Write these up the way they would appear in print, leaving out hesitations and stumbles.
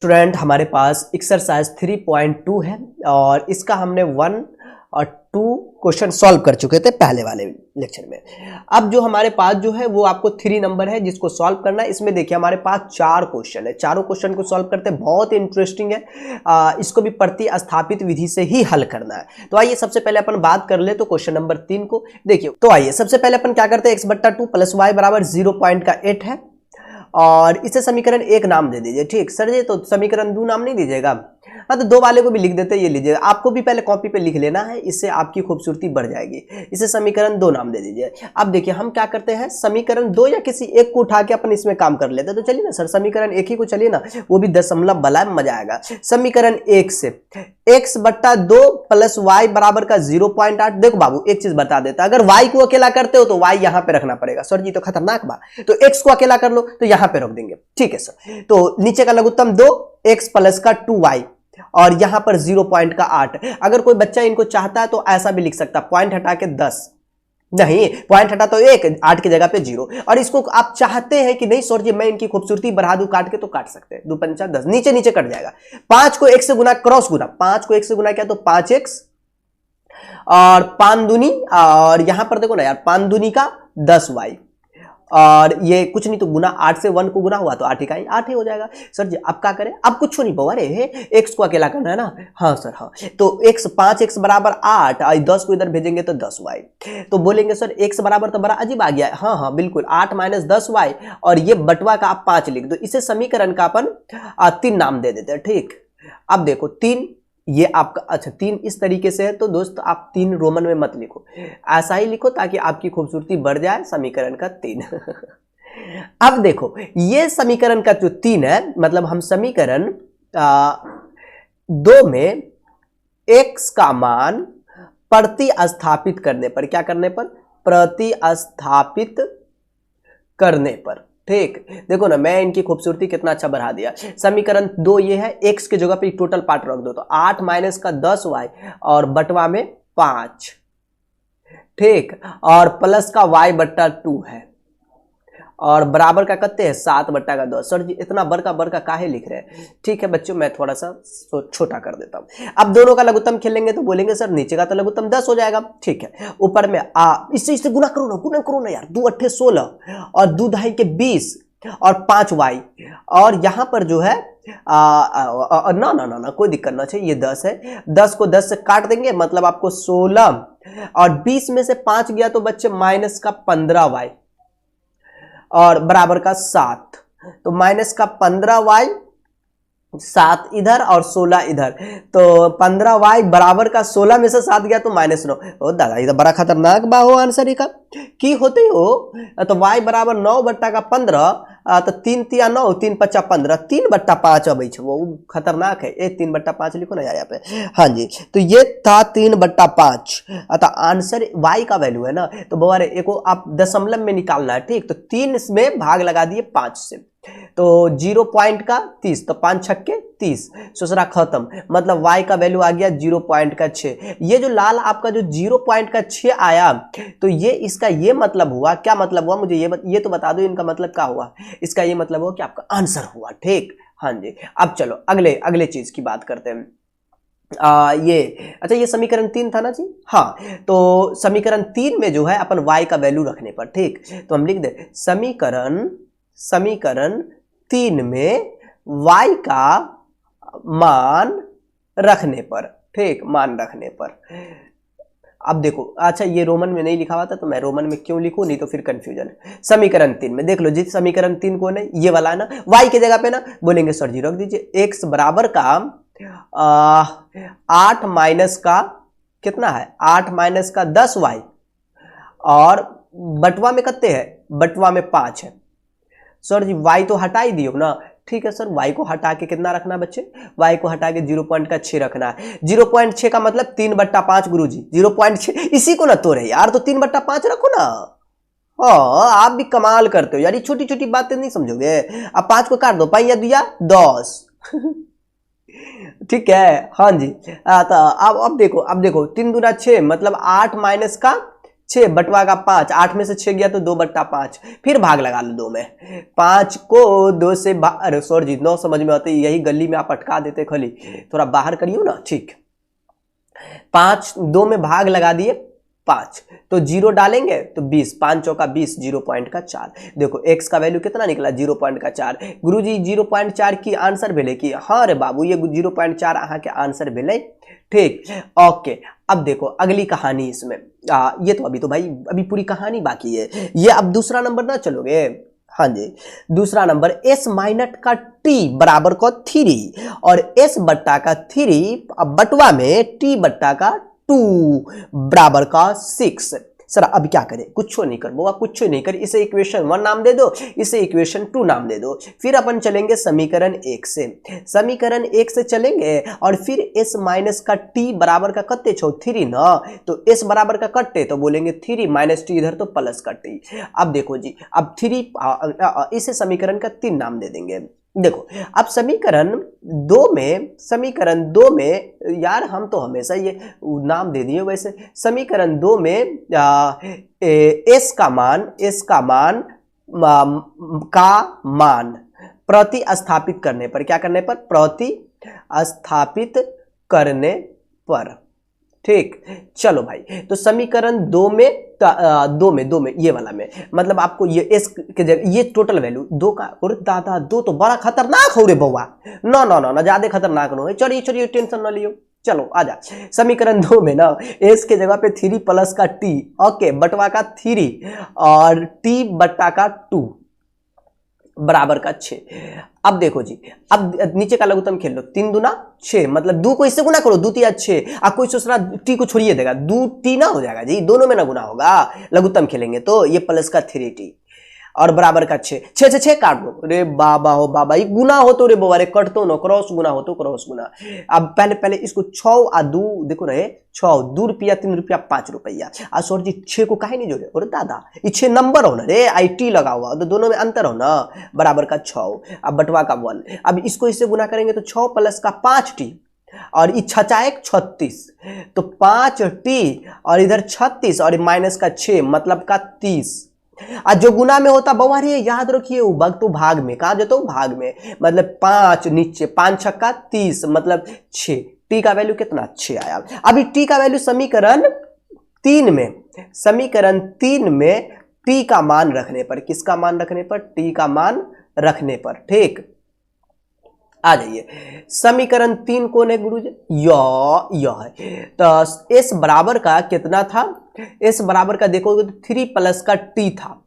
Student हमारे पास exercise 3.2 है और इसका हमने 1 और 2 क्वेश्चन सॉल्व कर चुके थे पहले वाले लेक्चर में। अब जो हमारे पास जो है वो आपको 3 नंबर है जिसको सॉल्व करना है। इसमें देखिए हमारे पास 4 क्वेश्चन है, चारों क्वेश्चन को सॉल्व करते हैं, बहुत इंटरेस्टिंग है। इसको भी प्रतिस्थापित विधि से ही हल करना है। तो आइए सबसे पहले अपन बात कर ले तो क्वेश्चन नंबर 3 को देखिए। तो आइए सबसे पहले अपन क्या करते हैं, x/2 + y बराबर 0.8 है और इसे समीकरण 1 नाम दे दीजिए। ठीक सर जी, तो समीकरण 2 नाम नहीं दीजिएगा? हाँ तो 2 वाले को भी लिख देते हैं, ये लीजिए। आपको भी पहले कॉपी पे लिख लेना है, इससे आपकी खूबसूरती बढ़ जाएगी। इसे समीकरण 2 नाम दे दीजिए। अब देखिए हम क्या करते हैं, समीकरण 2 या किसी एक को उठा के अपन इसमें काम कर लेते हैं। तो चलिए ना सर, समीकरण 1 ही को चलिए ना, वो भी दशमलव वाला, मजा आएगा। समीकरण 1 से x/2 + y बराबर का 0.8। देखो बाबू एक चीज बता देता, अगर y को अकेला करते हो तो y यहां पे रखना पड़ेगा। सर जी तो खतरनाक बा, तो x को अकेला कर लो तो यहां पे रख देंगे। ठीक है सर, तो नीचे का लघुत्तम 2 x + का 2y और यहां पर 0.8। अगर कोई बच्चा इनको चाहता है तो ऐसा भी लिख सकता, पॉइंट हटा के 10, नहीं पॉइंट हटा तो 1, 8 की जगह पे 0। और इसको आप चाहते हैं कि नहीं सर जी मैं इनकी खूबसूरती बढ़ा दूं काट के, तो काट सकते हैं। 2 पंचा 10, नीचे नीचे कट जाएगा। 5 को 1 से गुना, क्रॉस गुना, 5 को 1 से गुना किया तो 5x और 5 दूनी, और यहां पर देखो ना यार 5 दूनी का 10y और ये कुछ नहीं तो गुना 8 से 1 को गुना हुआ तो 8 इकाई 8 ही हो जाएगा। सर जी अब क्या करें, अब कुछ नहीं बहु, अरे x को अकेला करना है ना। हाँ सर हाँ, तो x 5x बराबर 8 और 10 को इधर भेजेंगे तो 10y। तो बोलेंगे सर x बराबर तो बड़ा अजीब आ गया। हाँ हाँ बिल्कुल, 8 - 10y और ये बटवा का आप 5 लिख दो। इसे समीकरण का अपन 3 नाम दे देते हैं। ठीक, अब देखो 3 ये आपका, अच्छा 3 इस तरीके से है तो दोस्त आप 3 रोमन में मत लिखो, ऐसा ही लिखो ताकि आपकी खूबसूरती बढ़ जाए। समीकरण का 3 अब देखो ये समीकरण का जो 3 है, मतलब हम समीकरण 2 में x का मान प्रतिस्थापित करने पर, क्या करने पर, प्रतिस्थापित करने पर। ठीक, देखो ना मैं इनकी खूबसूरती कितना अच्छा बढ़ा दिया। समीकरण 2 ये है, x की जगह पे टोटल पार्ट रख दो तो 8 - का 10y और बटवा में 5। ठीक, और प्लस का y/2 है और बराबर का कितने है, 7/10। सर जी इतना बड़का काहे लिख रहे हैं? ठीक है बच्चों, मैं थोड़ा सा छोटा कर देता हूं। अब दोनों का लघुत्तम खेलेंगे तो बोलेंगे सर नीचे का तो लघुत्तम 10 हो जाएगा। ठीक है, ऊपर में इससे गुना करो ना यार, 2 × 8 = 16 और 2 × 2 = 20 और 5y और यहां पर जो है ना कोई दिक्कत ना चाहिए, ये 10 है। 10 को 10 से काट देंगे, मतलब आपको 16 और 20 में से 5 गया तो बच्चे -15y और बराबर का 7। तो -15y, 7 इधर और 16 इधर, तो 15y बराबर का 16 में से 7 गया तो -9। ओ दादा ये तो बड़ा खतरनाक बा हो आंसर का की होते हो। तो y बराबर 9/15, तो 3 × 3 = 9, 3 × 5 = 15, 3/5 अब वो खतरनाक है। 3/5 लिखो ना यार यहाँ पे। हाँ जी, तो ये था 3/5। तो आंसर y का वैल्यू है ना, तो बोले एक आप दशमलव में निकालना है। ठीक, तो 3 इसमें भाग लगा दिए 5 से, तो 0.30, तो 5 × 6 = 30, ससुरा खत्म। मतलब y का वैल्यू आ गया 0.6। ये जो लाल आपका जो 0.6 आया, तो ये इसका ये मतलब हुआ, क्या मतलब हुआ मुझे ये तो बता दो, इनका मतलब क्या हुआ? इसका ये मतलब हुआ कि आपका आंसर हुआ। ठीक, हाँ जी। अब चलो अगले चीज की बात करते हैं। ये अच्छा, ये समीकरण 3 था ना जी। हाँ, तो समीकरण 3 में जो है अपन y का वैल्यू रखने पर, ठीक, तो हम लिख दे समीकरण 3 में y का मान रखने पर। ठीक, मान रखने पर। अब देखो, अच्छा ये रोमन में नहीं लिखा हुआ था तो मैं रोमन में क्यों लिखूं, नहीं तो फिर कंफ्यूजन है। समीकरण 3 में देख लो जी, समीकरण 3 कौन है, ये वाला है ना। y की जगह पे ना बोलेंगे सर जी रख दीजिए x बराबर का 8 माइनस का कितना है, 8 - का 10y और बटवा में कितने है, बटवा में 5 है। सर जी y तो हटा ही दियो ना। ठीक है सर, y को हटा के कितना रखना बच्चे, y को हटा के 0.6 रखना है। 0.6 का मतलब 3/5 गुरुजी, 0.6 इसी को ना तोड़े यार, तो 3/5 रखो ना। हाँ आप भी कमाल करते हो यार, ये छोटी छोटी बातें नहीं समझोगे। अब 5 को काट दो, 5 × 2 = 10 ठीक है, हाँ जी। तो अब देखो 3 × 2 = 6, मतलब 8 - का 6 बटवा का 5, 8 में से 6 गया तो 2/5, फिर भाग लगा लो 2 में। 5 को 2 से बाहर, सॉरी जी 9 समझ में आते, यही गली में आप अटका देते खाली, थोड़ा बाहर करियो ना। ठीक, 5 2 में भाग लगा दिए 5, तो 0 डालेंगे तो 20, 5 चौका 20, 0.4। देखो x का वैल्यू कितना निकला, 0.4। गुरुजी 0.4 की आंसर भेले कि हाँ रे बाबू ये 0.4 अहाँ के आंसर भेले। ठीक, ओके। अब देखो अगली कहानी इसमें, ये तो अभी तो भाई अभी पूरी कहानी बाकी है। ये अब दूसरा नंबर ना चलोगे, हाँ जी दूसरा नंबर, s माइनट का t बराबर को 3 और s बट्टा का 3 अब बटवा में t बट्टा का 2 बराबर का 6। सर अब क्या करें, कुछ नहीं कर बोआ, कुछ नहीं कर, इसे इक्वेशन 1 नाम दे दो, इसे इक्वेशन 2 नाम दे दो। फिर अपन चलेंगे समीकरण 1 से, समीकरण 1 से चलेंगे और फिर s माइनस का t बराबर का कत्ते छो 3 ना, तो s बराबर का कट्टे तो बोलेंगे 3 माइनस टी, इधर तो प्लस का टी। अब देखो जी, अब 3 इसे समीकरण का 3 नाम दे देंगे। देखो अब समीकरण 2 में यार हम तो हमेशा ये नाम दे दिए, वैसे समीकरण 2 में s का मान प्रतिस्थापित करने पर, क्या करने पर, प्रतिस्थापित करने पर। ठीक, चलो भाई, तो समीकरण 2 में ये वाला में, मतलब आपको ये s के जगह ये टोटल वैल्यू 2 का, और दादा 2 तो बड़ा खतरनाक हो रे बउआ, ना ज्यादा खतरनाक ना हो, चलिए टेंशन ना लियो। चलो आजा, समीकरण 2 में ना s के जगह पे 3 प्लस का t, ओके, बटवा का 3 और t बट्टा का 2 बराबर का 6। अब देखो जी, अब नीचे का लघुत्तम खेल लो, 3 दूना 6, मतलब 2 को इससे गुना करो, 2 तिया 6, अब कोई सोच रहा टी को छोड़िए देगा, 2 टी ना हो जाएगा जी, दोनों में ना गुना होगा, लघुत्तम खेलेंगे तो ये प्लस का 3t और बराबर का 6, 6 से 6 काट दो, अरे बाबा हो बाबा, ये गुना हो तो रे बाबा रे, कट तो ना, क्रॉस गुना हो तो क्रॉस गुना। अब पहले इसको 6 और 2 देखो रहे, 6 2 रुपया 3 रुपया 5 रुपया, और सर जी 6 को काहे नहीं जोड़े, और दादा ये 6 नंबर हो ना रे, IT लगा हुआ तो दोनों में अंतर हो ना, बराबर का 6। अब बटवा का 1, अब इसको इससे गुना करेंगे तो 6 प्लस का 5t और ये 6 36, तो 5t और इधर 36 और माइनस का 6 मतलब का 30। आज जो गुना में होता बउआ रे याद रखिए, तो भाग में, कहा जाता भाग में, मतलब 5 नीचे, 5 छक्का 30 मतलब 6, टी का वैल्यू कितना 6 आया। अभी टी का वैल्यू समीकरण 3 में टी का मान रखने पर, किसका मान रखने पर, टी का मान रखने पर। ठीक, आ जाइए, समीकरण 3 कौन है गुरु जी, यह है, तो s बराबर का कितना था, s बराबर का देखोगे तो 3 प्लस का t था,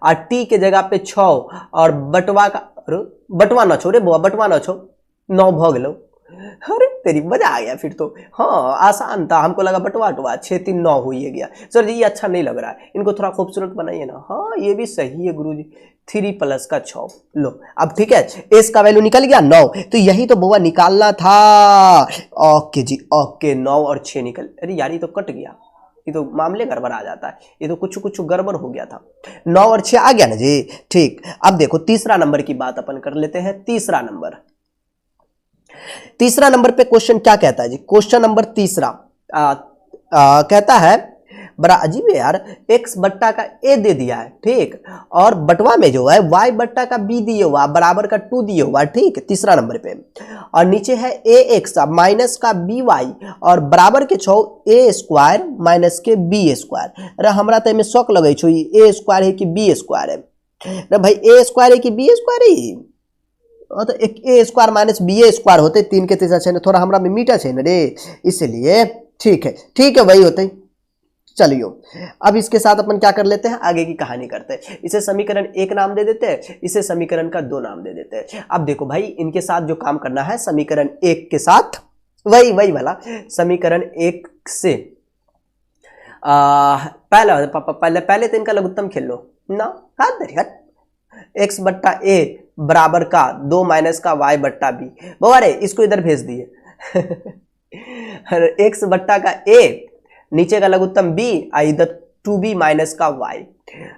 और t के जगह पे 6 और बटवा का, बटवा ना छोड़े बुआ, बटवा ना छो, 9 भोग लो, अरे तेरी मजा आ गया फिर तो, हाँ आसान था, हमको लगा बटवा 6 3 9 हो ही गया। सर जी ये अच्छा नहीं लग रहा है, इनको थोड़ा खूबसूरत बनाइए ना, हाँ ये भी सही है गुरुजी, 3 प्लस का 6 लो। अब ठीक है, एस का वैल्यू निकल गया 9, तो यही तो बुआ निकालना था, ओके जी ओके, 9 और 6 निकल, अरे यार ये तो कट गया, ये तो मामले गड़बड़ आ जाता है, ये तो कुछ गड़बड़ हो गया था, 9 और 6 आ गया ना जी। ठीक, अब देखो तीसरा नंबर की बात अपन कर लेते हैं। तीसरा नंबर पे क्वेश्चन क्या कहता है जी, क्वेश्चन नंबर तीसरा कहता है, बड़ा अजीब है यार, x बट्टा का a दे दिया है, ठीक, और बटवा में जो है y बट्टा का b दिए हुआ, बराबर का 2 दिए हुआ, ठीक, तीसरा नंबर पे, और नीचे है ax माइनस का by और बराबर के छो a स्क्वायर माइनस के b स्क्वायर। अरे हमरा तो में शौक लगे छो, a स्क्वायर है कि b स्क्वायर है, अरे भाई a स्क्वायर है कि b स्क्वायर है, तो एक ए स्क्वायर माइनस बी ए स्क्वायर होते, 3 के 3 छे, थोड़ा हमरा में मीठा छे ना रे, इसलिए ठीक है वही होते। चलियो अब इसके साथ अपन क्या कर लेते हैं, आगे की कहानी करते हैं। इसे समीकरण 1 नाम दे देते हैं, इसे समीकरण का 2 नाम दे देते हैं। अब देखो भाई इनके साथ जो काम करना है, समीकरण 1 के साथ वही वाला समीकरण 1 से पहले तो इनका लघुत्तम खेल लो ना, x बट्टा a बराबर का 2 माइनस का y बट्टा b, बवारे इसको इधर भेज दिए x बट्टा का a, नीचे का लघुत्तम b, इधर 2b माइनस का y।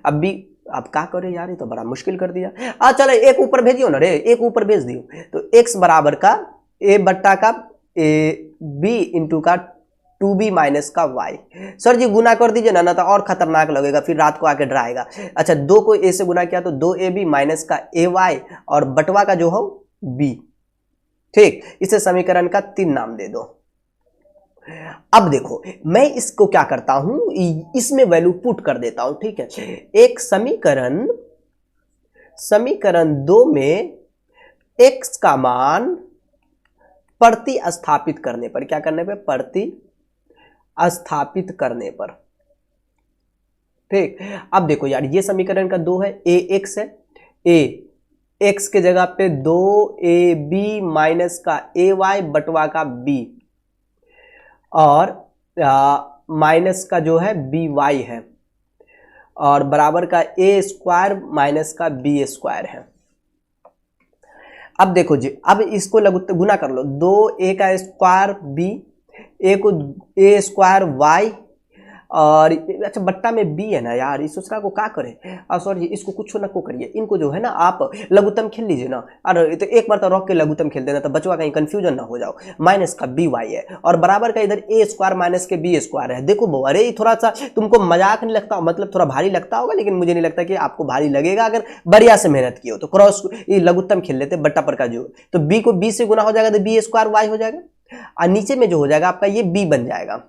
अब b अब क्या करे यार, ये तो बड़ा मुश्किल कर दिया। चलो एक ऊपर भेजियो ना रे, एक ऊपर भेज दियो, तो x बराबर का a बट्टा का a b इंटू का 2b माइनस का y। सर जी गुना कर दीजिए ना तो और खतरनाक लगेगा, फिर रात को आके डराएगा। अच्छा 2 को a से गुना किया तो 2ab माइनस का ay और बटवा का जो हो b। ठीक, इसे समीकरण का 3 नाम दे दो। अब देखो मैं इसको क्या करता हूं, इसमें वैल्यू पुट कर देता हूं। ठीक है, एक समीकरण 2 में x का मान प्रतिस्थापित करने पर, क्या करने पे, प्रतिस्थापित करने पर। ठीक, अब देखो यार ये समीकरण का 2 है, ax है, x के जगह पे 2ab माइनस का ay बटवा का b और माइनस का जो है by है और बराबर का a स्क्वायर माइनस का b स्क्वायर है। अब देखो जी, अब इसको गुना कर लो, 2a का स्क्वायर b, a को a स्क्वायर y और अच्छा बट्टा में b है ना यार, इस दूसरा को क्या करें, और सॉरी इसको कुछ ना को करिए, इनको जो है ना आप लघुत्तम खेल लीजिए ना, और तो एक बार तो रख के लघुत्तम खेल देना तो बचवा कहीं कंफ्यूजन ना हो जाओ। माइनस का by है और बराबर का इधर a स्क्वायर माइनस के b स्क्वायर है। देखो वो, अरे थोड़ा सा तुमको मजाक नहीं लगता, मतलब थोड़ा भारी लगता होगा, लेकिन मुझे नहीं लगता कि आपको भारी लगेगा अगर बढ़िया से मेहनत की हो तो। क्रॉस लघुत्तम खेल लेते बट्टा पर का जो, तो b को b से गुना हो जाएगा तो b स्क्वायर y हो जाएगा और नीचे में जो हो जाएगा आपका ये b बन जाएगा,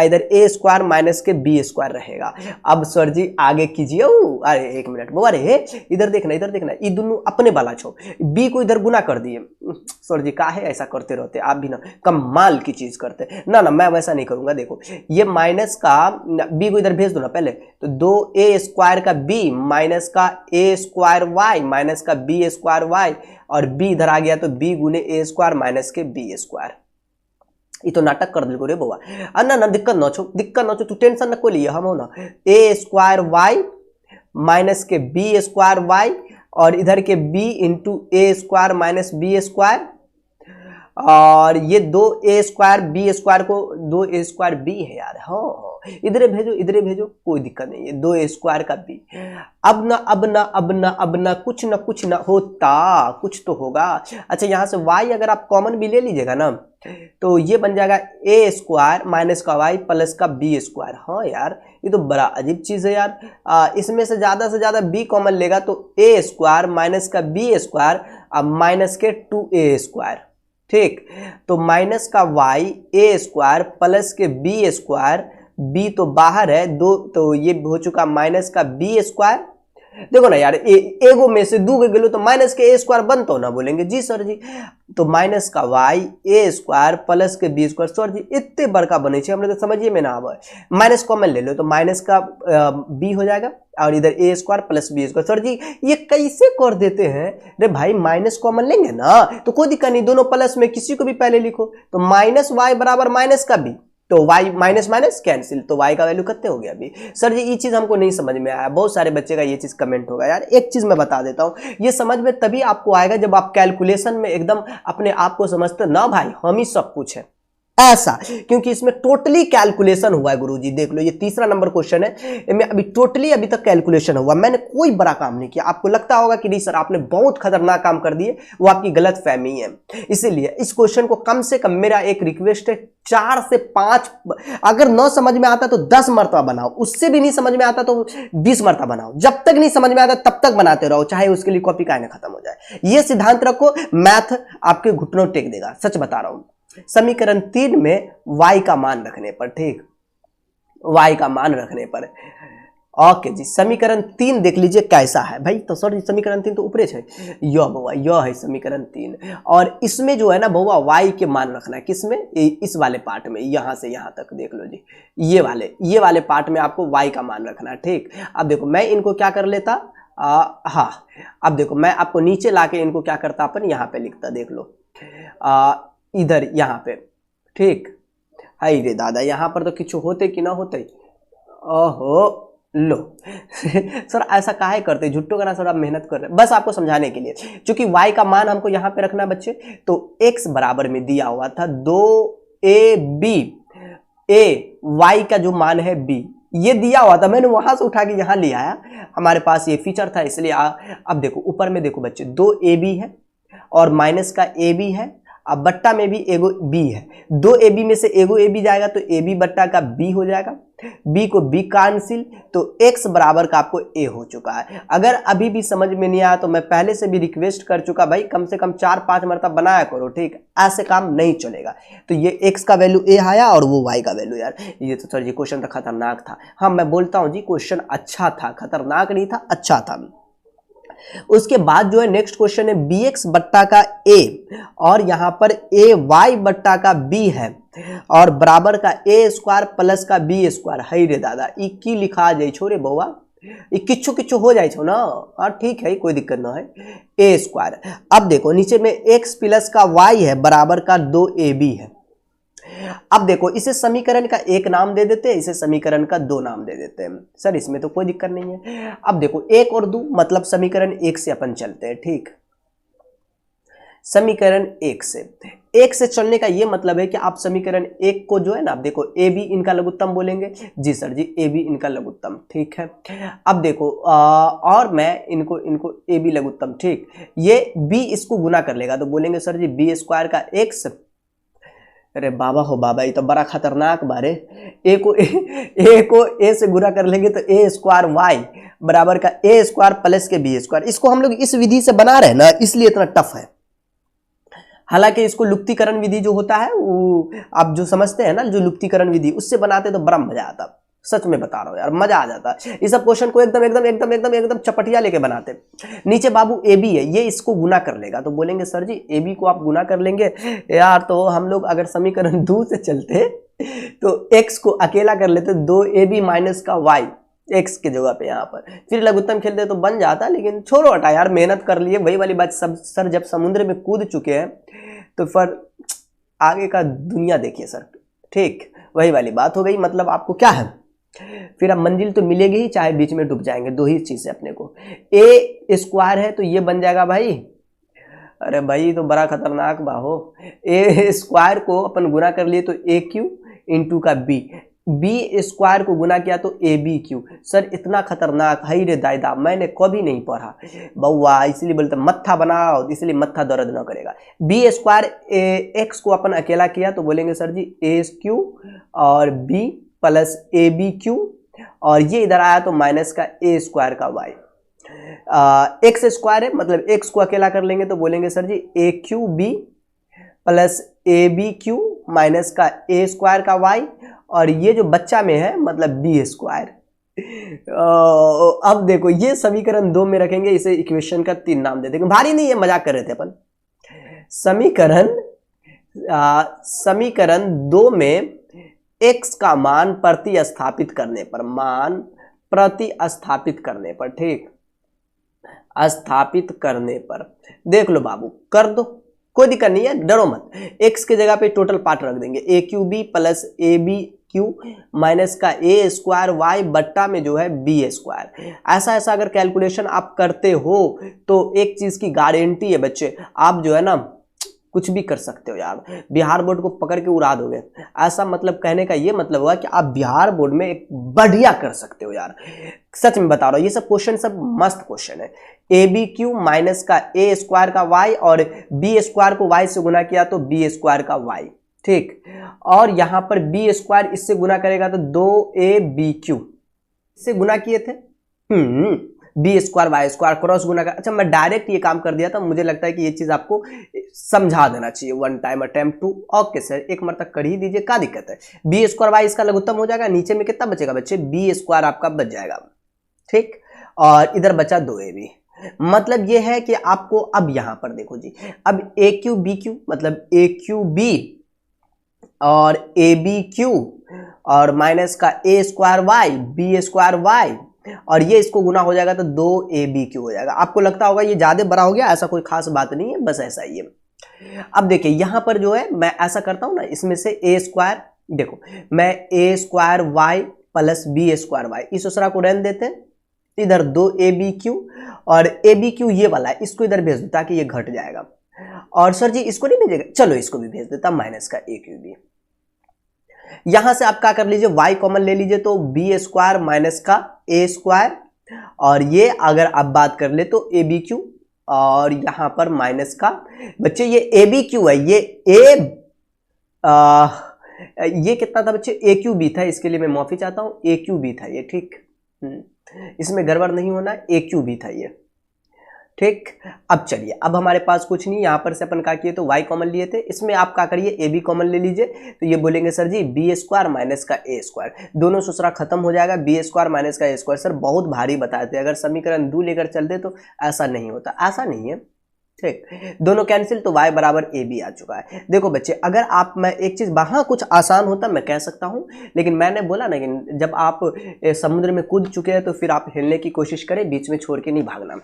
इधर a स्क्वायर माइनस के b स्क्वायर रहेगा। अब सर जी आगे कीजिए, अरे एक मिनट वो, अरे इधर देखना ये दोनों अपने वाला छो, b को इधर गुना कर दिए। सर जी काहे ऐसा करते रहते आप भी ना, कमाल की चीज करते ना मैं वैसा नहीं करूंगा। देखो ये माइनस का b को इधर भेज दो ना पहले, तो 2a स्क्वायर का b माइनस का a स्क्वायर y माइनस का b स्क्वायर y और b इधर आ गया तो b गुने a स्क्वायर माइनस के b स्क्वायर। ये तो नाटक कर दिल रे बउआ, ना दिक्कत न छो तू टेंशन न को लिए, हम हो ना a स्क्वायर y माइनस के b स्क्वायर y और इधर के b into a square minus b square और ये 2a स्क्वायर b स्क्वायर को 2a स्क्वायर b है यार। हाँ इधर भेजो कोई दिक्कत नहीं है, 2a स्क्वायर का b। अब ना कुछ ना होता, कुछ तो होगा। अच्छा यहाँ से y अगर आप कॉमन भी ले लीजिएगा ना तो ये बन जाएगा a स्क्वायर माइनस का y प्लस का b स्क्वायर। हाँ यार ये तो बड़ा अजीब चीज है यार, इसमें से ज्यादा b कॉमन लेगा तो a स्क्वायर माइनस का b स्क्वायर अब माइनस के 2a स्क्वायर। ठीक, तो माइनस का y a स्क्वायर प्लस के b स्क्वायर, b तो बाहर है दो, तो ये हो चुका माइनस का b स्क्वायर। देखो ना यार एगो में से दो गेलो तो माइनस के a स्क्वायर बनतो ना, बोलेंगे जी सर जी, तो माइनस का y a स्क्वायर प्लस के b स्क्वायर। सर जी इतने बड़का बने छे हमने तो समझिए में ना आवे, माइनस कॉमन ले लो तो माइनस का b हो जाएगा और इधर a square plus b square. Sir ji ये कैसे कर देते हैं रे भाई, माइनस कॉमन लेंगे ना तो कोई दिक्कत नहीं, दोनों प्लस में किसी को भी पहले लिखो, तो माइनस y बराबर माइनस का b, तो y माइनस माइनस कैंसिल, तो y का वैल्यू कितने हो गया अभी। सर जी ये चीज हमको नहीं समझ में आया, बहुत सारे बच्चे का ये चीज कमेंट होगा यार। एक चीज मैं बता देता हूं, ये समझ में तभी आपको आएगा जब आप कैलकुलेशन में एकदम अपने आप को समझते ना भाई हम ही सब कुछ है ऐसा, क्योंकि इसमें टोटली कैलकुलेशन हुआ है गुरुजी। देख लो ये तीसरा नंबर क्वेश्चन है, इसमें अभी टोटली अभी तक कैलकुलेशन हुआ, मैंने कोई बड़ा काम नहीं किया। आपको लगता होगा कि नहीं सर आपने बहुत खतरनाक काम कर दिए, वो आपकी गलत फहमी है। इसीलिए इस क्वेश्चन को कम से कम मेरा एक रिक्वेस्ट है 4 से 5, अगर न समझ में आता तो 10 मरतबा बनाओ, उससे भी नहीं समझ में आता तो 20 मरतबा बनाओ, जब तक नहीं समझ में आता तब तक बनाते रहो, चाहे उसके लिए कॉपी काहे ना खत्म हो जाए। ये सिद्धांत रखो, मैथ आपके घुटनों टेक देगा, सच बता रहा हूं। समीकरण 3 में y का मान रखने पर, ठीक y का मान रखने पर, ओके जी समीकरण 3 देख लीजिए कैसा है भाई। तो सर समीकरण 3 तो ऊपरे है, यह है समीकरण 3 और इसमें जो है ना बउआ y के मान रखना है, किसमें, इस वाले पार्ट में, यहां से यहां तक देख लो जी, ये वाले पार्ट में आपको y का मान रखना है। ठीक, अब देखो मैं इनको क्या कर लेता, हाँ अब देखो मैं आपको नीचे लाके इनको क्या करता अपन यहाँ पे लिखता, देख लो इधर यहाँ पे। ठीक, हाय रे दादा यहाँ पर तो कुछ होते कि ना होते, ओहो लो सर ऐसा काहे करते, झुट्टो का ना सर आप मेहनत कर रहे हैं बस आपको समझाने के लिए। क्योंकि y का मान हमको यहाँ पे रखना है बच्चे, तो x बराबर में दिया हुआ था 2ab, y का जो मान है b ये दिया हुआ था, मैंने वहां से उठा के यहाँ ले आया, हमारे पास ये फीचर था इसलिए अब देखो ऊपर में देखो बच्चे 2ab है और माइनस का ab है अब बट्टा में भी एगो बी है, दो ए बी में से एगो ए बी जाएगा तो ए बी बट्टा का बी हो जाएगा, बी को बी कैंसिल, तो x बराबर का आपको a हो चुका है। अगर अभी भी समझ में नहीं आया तो मैं पहले से भी रिक्वेस्ट कर चुका, भाई कम से कम 4-5 मरतब बनाया करो, ठीक, ऐसे काम नहीं चलेगा। तो ये x का वैल्यू a आया और वो y का वैल्यू, यार ये तो सर जी क्वेश्चन तो खतरनाक था। हाँ मैं बोलता हूँ जी क्वेश्चन अच्छा था, खतरनाक नहीं था, अच्छा था। उसके बाद जो है नेक्स्ट क्वेश्चन है bx बट्टा का a और यहां पर ay बट्टा का b है और बराबर का a स्क्वायर प्लस का b स्क्वायर। है रे दादा ई की लिखा जाए छो रे बउआ, ई किच्छो किच्छो हो जाए छो ना। हाँ ठीक है, कोई दिक्कत ना है, a स्क्वायर। अब देखो नीचे में x प्लस का y है बराबर का 2ab है। अब देखो इसे समीकरण का एक नाम दे देते हैं, इसे समीकरण का दो नाम दे देते हैं। सर इसमें तो कोई दिक्कत नहीं है। अब देखो एक और दो मतलब समीकरण एक से अपन चलते हैं, ठीक। समीकरण एक से चलने का ये मतलब है कि आप समीकरण एक को जो है ना, आप देखो ए बी इनका लघुत्तम बोलेंगे। जी सर जी, ए बी इनका लघुत्तम, ठीक है। अब देखो और मैं इनको ए बी लघुत्तम, ठीक। ये बी इसको गुना कर लेगा तो बोलेंगे सर जी बी स्क्वायर का एक्स। अरे बाबा हो बाबा, ये तो बड़ा खतरनाक बारे। ए को ए से गुना कर लेंगे तो ए स्क्वायर वाई बराबर का ए स्क्वायर प्लस के बी स्क्वायर। इसको हम लोग इस विधि से बना रहे हैं ना, इसलिए इतना टफ है। हालांकि इसको लुप्तीकरण विधि जो होता है वो आप जो समझते हैं ना, जो लुप्तीकरण विधि उससे बनाते तो बड़ा मजा आता। सच में बता रहा हूँ यार, मजा आ जाता। इस सब क्वेश्चन को एकदम एकदम एकदम एकदम एकदम चपटिया लेके बनाते। नीचे बाबू ए बी है, ये इसको गुना कर लेगा तो बोलेंगे सर जी ए बी को आप गुना कर लेंगे यार। तो हम लोग अगर समीकरण 2 से चलते तो एक्स को अकेला कर लेते, 2ab माइनस का वाई एक्स के जगह पे यहाँ पर, फिर लघुत्तम खेलते तो बन जाता। लेकिन छोड़ो हटा यार, मेहनत कर लिए, वही वाली बात। सब सर जब समुद्र में कूद चुके हैं तो फिर आगे का दुनिया देखिए सर, ठीक, वही वाली बात हो गई। मतलब आपको क्या है, फिर अब मंजिल तो मिलेगी ही, चाहे बीच में डूब जाएंगे। दो ही चीज है अपने को, ए स्क्वायर है तो ये बन जाएगा भाई, अरे भाई तो बड़ा खतरनाक बाहो। ए स्क्वायर को अपन गुना कर लिए तो ए क्यू इंटू का बी, बी स्क्वायर को गुना किया तो ए बी क्यू। सर इतना खतरनाक है रे दादा, मैंने कभी नहीं पढ़ा बउआ, इसलिए बोलते मत्था बनाओ, इसलिए मत्था दर्द न करेगा। बी स्क्वायर एक्स को अपन अकेला किया तो बोलेंगे सर जी ए क्यू और B plus A B Q, और ये इधर आया तो माइनस का ए स्क्वायर का वाई। एक्स स्क्वायर है मतलब एक्स को अकेला कर लेंगे तो बोलेंगे sir ji A Q B plus A B Q minus का ए स्क्वायर का वाई, और ये जो बच्चा में है मतलब बी स्क्वायर। अब देखो ये समीकरण 2 में रखेंगे, इसे इक्वेशन का 3 नाम दे देंगे। भारी नहीं है, मजाक कर रहे थे अपन। समीकरण 2 में x का मान प्रतिस्थापित करने पर, ठीक, स्थापित करने पर देख लो बाबू, कर दो, कोई दिक्कत नहीं है, डरो मत। x के जगह पे टोटल पार्ट रख देंगे, A Q B plus A B Q minus का ए स्क्वायर वाई बट्टा में जो है बी स्क्वायर। ऐसा अगर कैलकुलेशन आप करते हो तो एक चीज की गारंटी है बच्चे, आप जो है ना कुछ भी कर सकते हो यार, बिहार बोर्ड को पकड़ के उड़ा दोगे। ऐसा मतलब कहने का ये मतलब हुआ कि आप बिहार बोर्ड में एक बढ़िया कर सकते हो यार, सच में बता रहा हूँ। ये सब क्वेश्चन सब मस्त क्वेश्चन है। ए बी क्यू माइनस का ए स्क्वायर का वाई और बी स्क्वायर को वाई से गुना किया तो बी स्क्वायर का वाई, ठीक। और यहां पर बी स्क्वायर इससे गुना करेगा तो 2ab क्यू इससे गुना किए थे, B square Y square cross गुना कर। अच्छा मैं डायरेक्ट ये काम कर दिया था, मुझे लगता है कि ये चीज आपको समझा देना चाहिए। 1 time attempt to, okay sir, एक मर तक कर ही दीजिए, क्या दिक्कत है। बी स्क्वायर वाई इसका लघुत्तम हो जाएगा, नीचे में कितना बचेगा बच्चे, बी स्क्वायर आपका बच जाएगा, ठीक, और इधर बचा 2ab। मतलब ये है कि आपको अब यहां पर देखो जी, अब ए क्यू बी क्यू मतलब ए क्यू बी और ए बी क्यू और माइनस का A square Y B square Y, और ये इसको गुना हो जाएगा तो 2ab हो जाएगा। आपको लगता होगा ये ज्यादा बड़ा हो गया, ऐसा कोई खास बात नहीं है, बस ऐसा ही है। अब देखिए यहां पर जो है मैं ऐसा करता हूं ना, इसमें से ए स्क्वायर, देखो मैं A square Y plus B square Y इस दूसरा को रहने देते हैं, इधर 2ab और ab ये वाला है, इसको इधर भेज दो ताकि ये घट जाएगा। और सर जी इसको नहीं भेजेगा, चलो इसको भी भेज देता, माइनस का a3b। यहां से आप क्या कर लीजिए, y कॉमन ले लीजिए तो बी स्क्वायर माइनस का ए स्क्वायर, और ये अगर आप बात कर ले तो ए बी क्यू और यहाँ पर माइनस का, बच्चे ये ए बी क्यू है, ये ये कितना था बच्चे, ए क्यू बी था, इसके लिए मैं माफी चाहता हूँ, ए क्यू बी था ये, ठीक। इसमें गड़बड़ नहीं होना, ए क्यू बी था ये, ठीक। अब चलिए, अब हमारे पास कुछ नहीं, यहाँ पर से अपन क्या किए तो y कॉमन लिए थे, इसमें आप क्या करिए ए बी कॉमन ले लीजिए, तो ये बोलेंगे sir ji B square minus का ए स्क्वायर, दोनों सूत्रा खत्म हो जाएगा, बी स्क्वायर माइनस का ए स्क्वायर। सर बहुत भारी बताते हैं, अगर समीकरण 2 लेकर चलते तो ऐसा नहीं होता, ऐसा नहीं है, ठीक। दोनों कैंसिल, तो y बराबर ए बी आ चुका है। देखो बच्चे, अगर आप, मैं एक चीज, वहां कुछ आसान होता मैं कह सकता हूं, लेकिन मैंने बोला ना कि जब आप समुद्र में कूद चुके हैं तो फिर आप हिलने की कोशिश करें, बीच में छोड़ के नहीं भागना।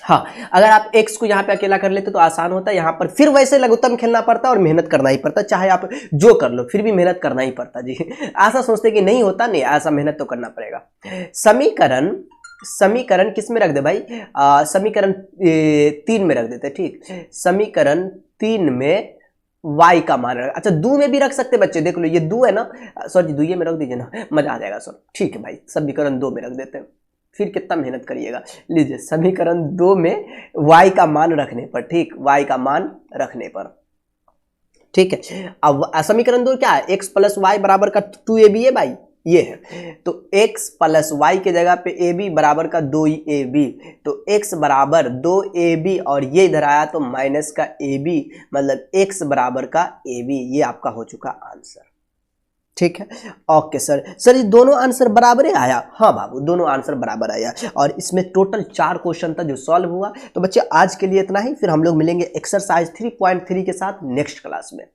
हाँ, अगर आप x को यहाँ पे अकेला कर लेते तो आसान होता है, यहाँ पर फिर वैसे लघुत्तम खेलना पड़ता और मेहनत करना ही पड़ता, चाहे आप जो कर लो फिर भी मेहनत करना ही पड़ता जी। ऐसा सोचते कि नहीं होता, नहीं, ऐसा मेहनत तो करना पड़ेगा। समीकरण किस में रख दे भाई, समीकरण 3 में रख देते, ठीक। समीकरण 3 में y का मान रख, अच्छा 2 में भी रख सकते बच्चे, देख लो ये 2 है ना, सॉरी 2 में रख दीजिए ना, मजा आ जाएगा सर, ठीक है भाई, समीकरण 2 में रख देते हैं, फिर कितना मेहनत करिएगा। लीजिए समीकरण 2 में y का मान रखने पर, ठीक, y का मान रखने पर, ठीक है। अब समीकरण 2 क्या है, x प्लस वाई बराबर का 2ab है भाई, ये है, तो x प्लस वाई के जगह पे ab बराबर का 2ab, तो x बराबर 2ab और ये इधर आया तो माइनस का ab, मतलब x बराबर का ab, ये आपका हो चुका आंसर, ठीक है। ओके सर, ये दोनों आंसर बराबर ही आया, हाँ बाबू दोनों आंसर बराबर आया, और इसमें टोटल 4 क्वेश्चन था जो सॉल्व हुआ। तो बच्चे आज के लिए इतना ही, फिर हम लोग मिलेंगे एक्सरसाइज 3.3 के साथ नेक्स्ट क्लास में।